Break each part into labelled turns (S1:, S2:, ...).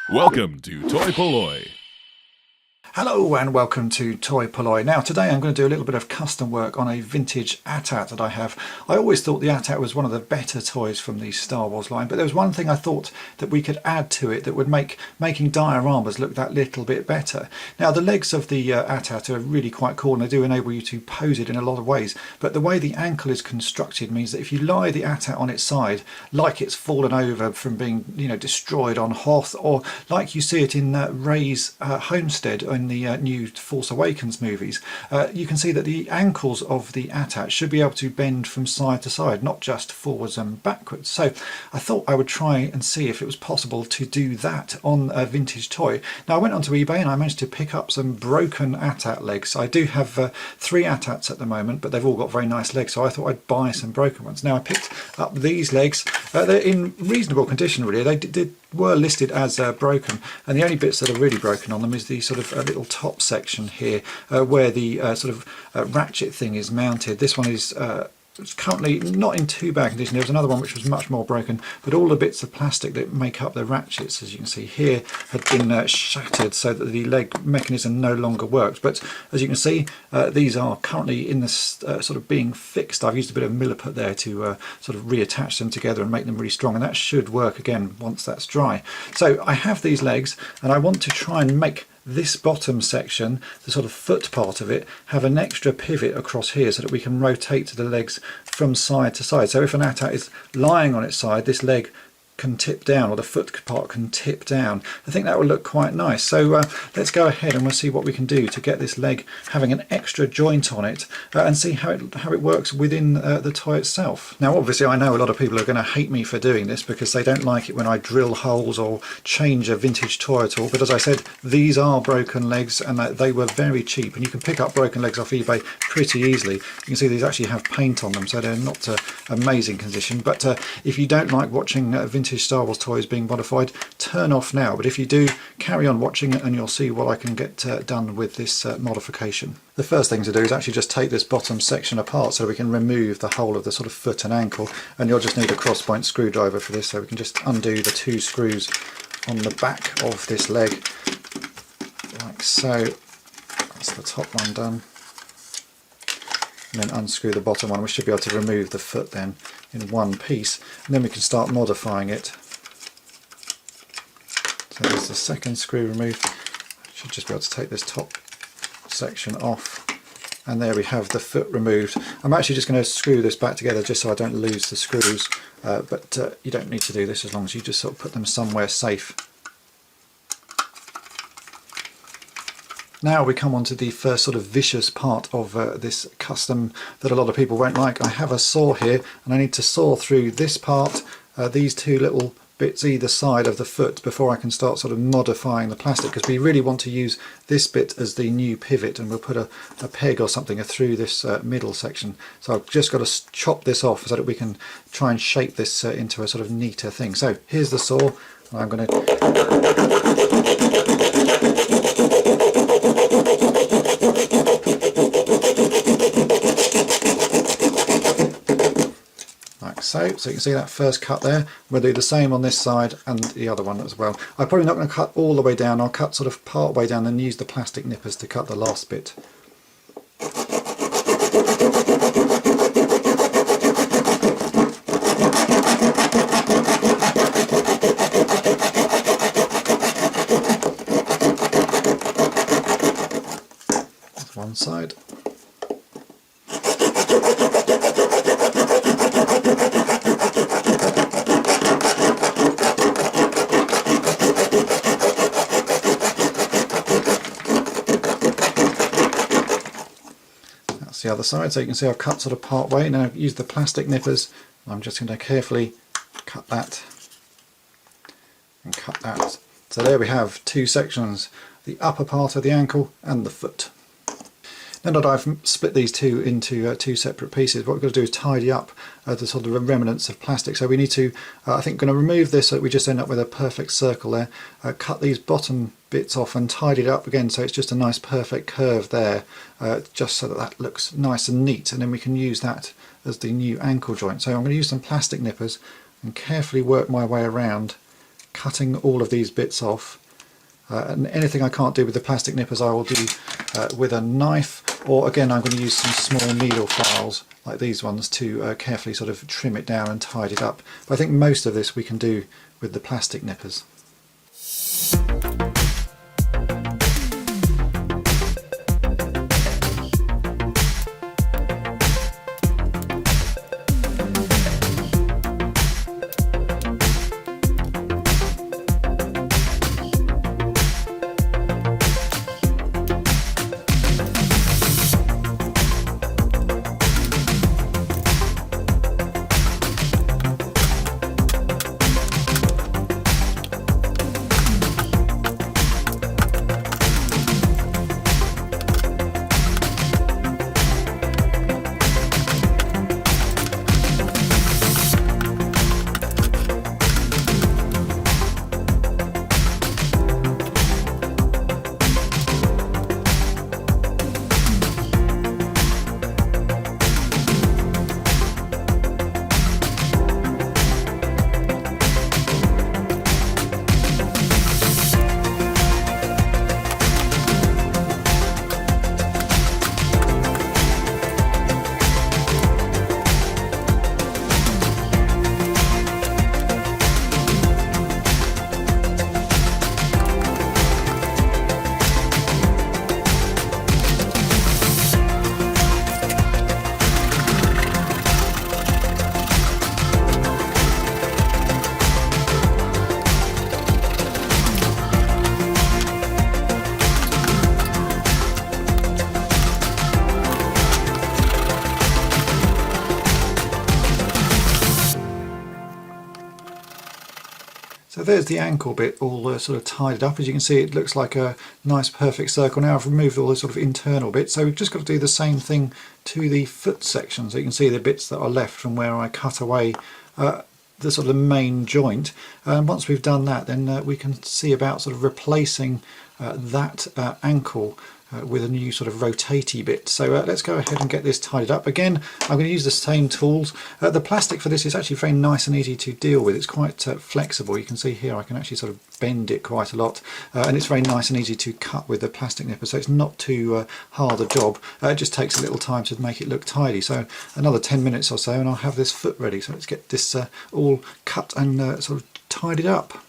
S1: Welcome to toy-polloi.
S2: Hello and welcome to toy-polloi. Now today I'm going to do a little bit of custom work on a vintage AT-AT that I have. I always thought the AT-AT was one of the better toys from the Star Wars line, but there was one thing I thought that we could add to it that would make making dioramas look that little bit better. Now the legs of the AT-AT are really quite cool and they do enable you to pose it in a lot of ways, but the way the ankle is constructed means that if you lie the AT-AT on its side like it's fallen over from being destroyed on Hoth, or like you see it in Rey's homestead in the new Force Awakens movies, you can see that the ankles of the AT-AT should be able to bend from side to side, not just forwards and backwards. So I thought I would try and see if it was possible to do that on a vintage toy. Now I went onto eBay and I managed to pick up some broken AT-AT legs. I do have 3 AT-ATs at the moment, but they've all got very nice legs, so I thought I'd buy some broken ones. Now I picked up these legs. They're in reasonable condition really. They were listed as broken, and the only bits that are really broken on them is the sort of little top section here where the ratchet thing is mounted. This one is it's currently not in too bad condition. There was another one which was much more broken, but all the bits of plastic that make up the ratchets, as you can see here, had been shattered so that the leg mechanism no longer works. But as you can see, these are currently in this sort of being fixed. I've used a bit of milliput there to sort of reattach them together and make them really strong, and that should work again once that's dry. So I have these legs and I want to try and make this bottom section, the sort of foot part of it, have an extra pivot across here so that we can rotate the legs from side to side. So if an AT-AT is lying on its side, this leg can tip down, or the foot part can tip down. I think that would look quite nice. So let's go ahead and we'll see what we can do to get this leg having an extra joint on it and see how it works within the toy itself. Now obviously I know a lot of people are going to hate me for doing this because they don't like it when I drill holes or change a vintage toy at all, but as I said, these are broken legs and they were very cheap, and you can pick up broken legs off eBay pretty easily. You can see these actually have paint on them, so they're not amazing condition, but if you don't like watching vintage Star Wars toys being modified, turn off now. But if you do, carry on watching it and you'll see what I can get done with this modification. The first thing to do is actually just take this bottom section apart so we can remove the whole of the sort of foot and ankle, and you'll just need a cross point screwdriver for this, so we can just undo the 2 screws on the back of this leg like so. That's the top one done, and then unscrew the bottom one. We should be able to remove the foot then in one piece, and then we can start modifying it. So there's the second screw removed. Should just be able to take this top section off, and there we have the foot removed. I'm actually just going to screw this back together just so I don't lose the screws, but you don't need to do this as long as you just sort of put them somewhere safe. Now we come on to the first sort of vicious part of this custom that a lot of people won't like. I have a saw here and I need to saw through this part, these 2 little bits either side of the foot, before I can start sort of modifying the plastic, because we really want to use this bit as the new pivot, and we'll put a peg or something through this middle section. So I've just got to chop this off so that we can try and shape this into a sort of neater thing. So here's the saw, and I'm going to so you can see that first cut there. We'll do the same on this side and the other one as well. I'm probably not going to cut all the way down. I'll cut sort of part way down and use the plastic nippers to cut the last bit. That's one side. The other side, so you can see I've cut sort of part way. Now I've used the plastic nippers. I'm just going to carefully cut that and cut that. So there we have 2 sections, the upper part of the ankle and the foot. Now that I've split these two into 2 separate pieces, what we're going to do is tidy up the sort of remnants of plastic. So we need to, I think, going to remove this so that we just end up with a perfect circle there. Cut these bottom bits off and tidy it up again so it's just a nice perfect curve there, just so that that looks nice and neat, and then we can use that as the new ankle joint. So I'm going to use some plastic nippers and carefully work my way around, cutting all of these bits off. And anything I can't do with the plastic nippers I will do with a knife, or again I'm going to use some small needle files like these ones to carefully sort of trim it down and tidy it up. But I think most of this we can do with the plastic nippers. So there's the ankle bit all sort of tidied up. As you can see, it looks like a nice perfect circle. Now I've removed all the sort of internal bits, so we've just got to do the same thing to the foot section. So you can see the bits that are left from where I cut away the sort of main joint. And once we've done that, then we can see about sort of replacing that ankle with a new sort of rotatey bit. So let's go ahead and get this tidied up. Again, I'm going to use the same tools. The plastic for this is actually very nice and easy to deal with. It's quite flexible. You can see here I can actually sort of bend it quite a lot, and it's very nice and easy to cut with the plastic nipper, so it's not too hard a job. It just takes a little time to make it look tidy. So another 10 minutes or so and I'll have this foot ready. So let's get this all cut and sort of tidied up.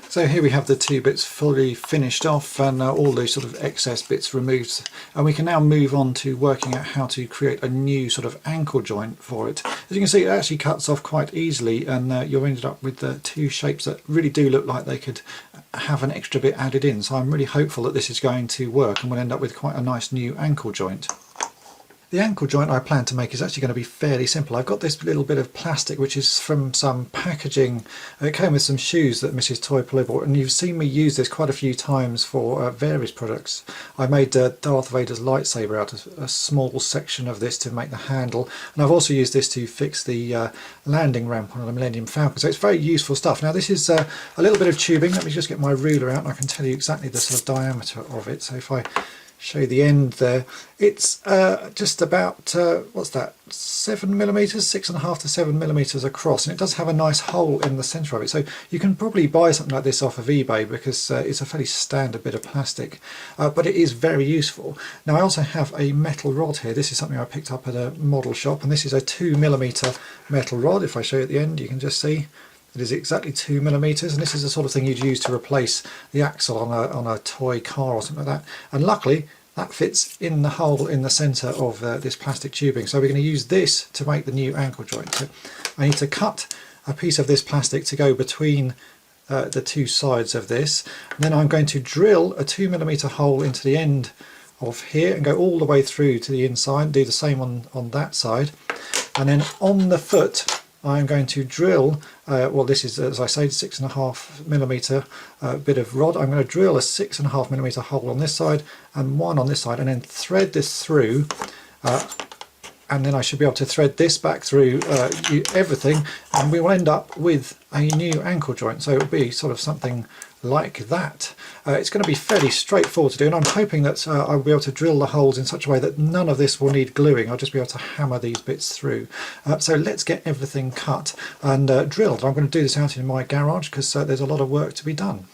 S2: So here we have the two bits fully finished off and all those sort of excess bits removed, and we can now move on to working out how to create a new sort of ankle joint for it. As you can see, it actually cuts off quite easily, and you're ended up with two shapes that really do look like they could have an extra bit added in. So I'm really hopeful that this is going to work and we'll end up with quite a nice new ankle joint. The ankle joint I plan to make is actually going to be fairly simple. I've got this little bit of plastic which is from some packaging. It came with some shoes that Mrs. Toy-Polloi bought, and you've seen me use this quite a few times for various products. I made Darth Vader's lightsaber out of a small section of this to make the handle, and I've also used this to fix the landing ramp on the Millennium Falcon. So it's very useful stuff. Now this is a little bit of tubing. Let me just get my ruler out and I can tell you exactly the sort of diameter of it. So if I show you the end there. It's just about what's that, 7mm, 6.5 to 7mm across, and it does have a nice hole in the centre of it. So you can probably buy something like this off of eBay because it's a fairly standard bit of plastic, but it is very useful. Now I also have a metal rod here. This is something I picked up at a model shop, and this is a 2mm metal rod. If I show you at the end, you can just see it is exactly 2mm, and this is the sort of thing you'd use to replace the axle on a toy car or something like that. And luckily that fits in the hole in the centre of this plastic tubing. So we're going to use this to make the new ankle joint. So I need to cut a piece of this plastic to go between the two sides of this, and then I'm going to drill a 2mm hole into the end of here and go all the way through to the inside. Do the same on that side, and then on the foot I'm going to drill, well, this is, as I say, 6.5mm bit of rod. I'm going to drill a 6.5mm hole on this side and one on this side, and then thread this through, and then I should be able to thread this back through everything, and we will end up with a new ankle joint. So it will be sort of something like that. It's going to be fairly straightforward to do, and I'm hoping that I'll be able to drill the holes in such a way that none of this will need gluing. I'll just be able to hammer these bits through. So let's get everything cut and drilled. I'm going to do this out in my garage because there's a lot of work to be done.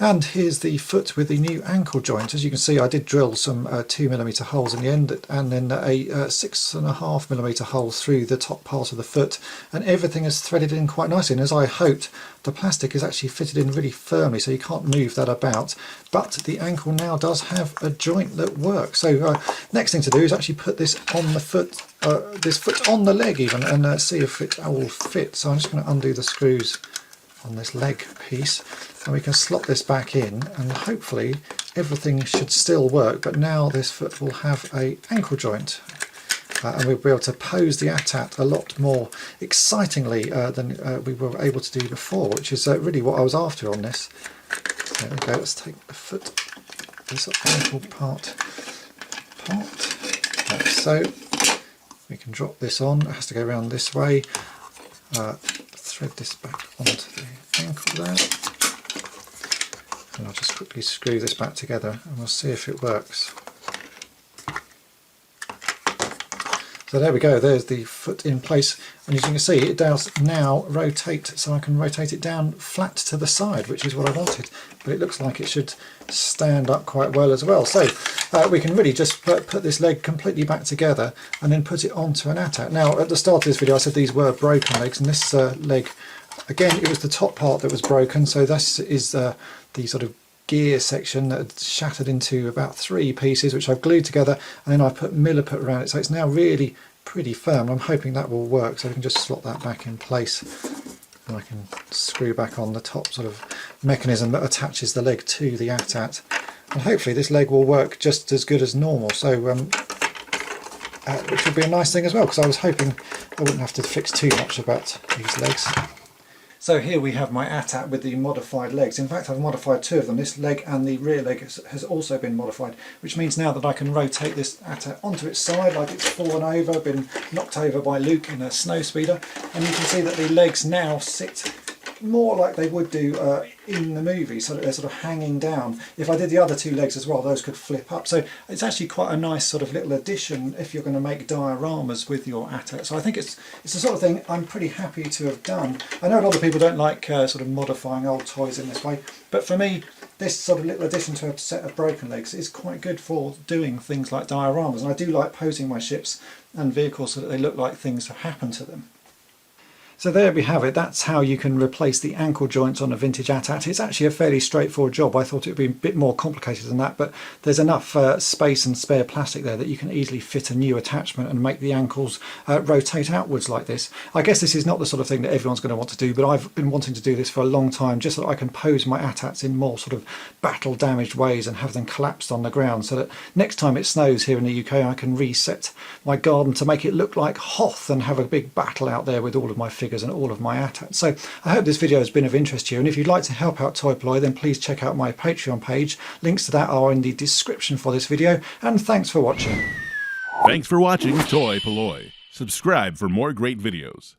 S2: And here's the foot with the new ankle joint. As you can see, I did drill some 2mm holes in the end, and then a 6.5mm hole through the top part of the foot, and everything is threaded in quite nicely. And as I hoped, the plastic is actually fitted in really firmly, so you can't move that about. But the ankle now does have a joint that works. So next thing to do is actually put this on the foot, this foot on the leg even, and see if it all fits. So I'm just going to undo the screws on this leg piece, and we can slot this back in, and hopefully everything should still work, but now this foot will have a ankle joint, and we'll be able to pose the ATAT a lot more excitingly than we were able to do before, which is really what I was after on this. There we go. Let's take the foot, this ankle part, like so. We can drop this on. It has to go around this way. thread this back onto the ankle there, and I'll just quickly screw this back together and we'll see if it works. So there we go, there's the foot in place, and as you can see it does now rotate, so I can rotate it down flat to the side, which is what I wanted, but it looks like it should stand up quite well as well. So we can really just put this leg completely back together and then put it onto an ATAT. Now at the start of this video I said these were broken legs, and this leg, again, it was the top part that was broken, so this is the sort of gear section that had shattered into about 3 pieces, which I've glued together, and then I put milliput around it, so it's now really pretty firm. I'm hoping that will work, so I can just slot that back in place and I can screw back on the top sort of mechanism that attaches the leg to the ATAT, and hopefully this leg will work just as good as normal, so which would be a nice thing as well, because I was hoping I wouldn't have to fix too much about these legs. So here we have my ATAT with the modified legs. In fact, I've modified 2 of them. This leg and the rear leg has also been modified, which means now that I can rotate this ATAT onto its side like it's fallen over, been knocked over by Luke in a snow speeder, and you can see that the legs now sit more like they would do in the movie, so that they're sort of hanging down. If I did the other 2 legs as well, those could flip up. So it's actually quite a nice sort of little addition if you're going to make dioramas with your ATAT. So I think it's the sort of thing I'm pretty happy to have done. I know a lot of people don't like sort of modifying old toys in this way, but for me this sort of little addition to a set of broken legs is quite good for doing things like dioramas, and I do like posing my ships and vehicles so that they look like things have happened to them. So there we have it. That's how you can replace the ankle joints on a vintage ATAT. It's actually a fairly straightforward job. I thought it would be a bit more complicated than that, but there's enough space and spare plastic there that you can easily fit a new attachment and make the ankles rotate outwards like this. I guess this is not the sort of thing that everyone's going to want to do, but I've been wanting to do this for a long time, just so that I can pose my ATATs in more sort of battle damaged ways and have them collapsed on the ground, so that next time it snows here in the UK I can reset my garden to make it look like Hoth and have a big battle out there with all of my figures and all of my ATATs. So I hope this video has been of interest to you, and if you'd like to help out toy-polloi, then please check out my Patreon page. Links to that are in the description for this video, and thanks for watching.
S1: Thanks for watching toy-polloi. Subscribe for more great videos.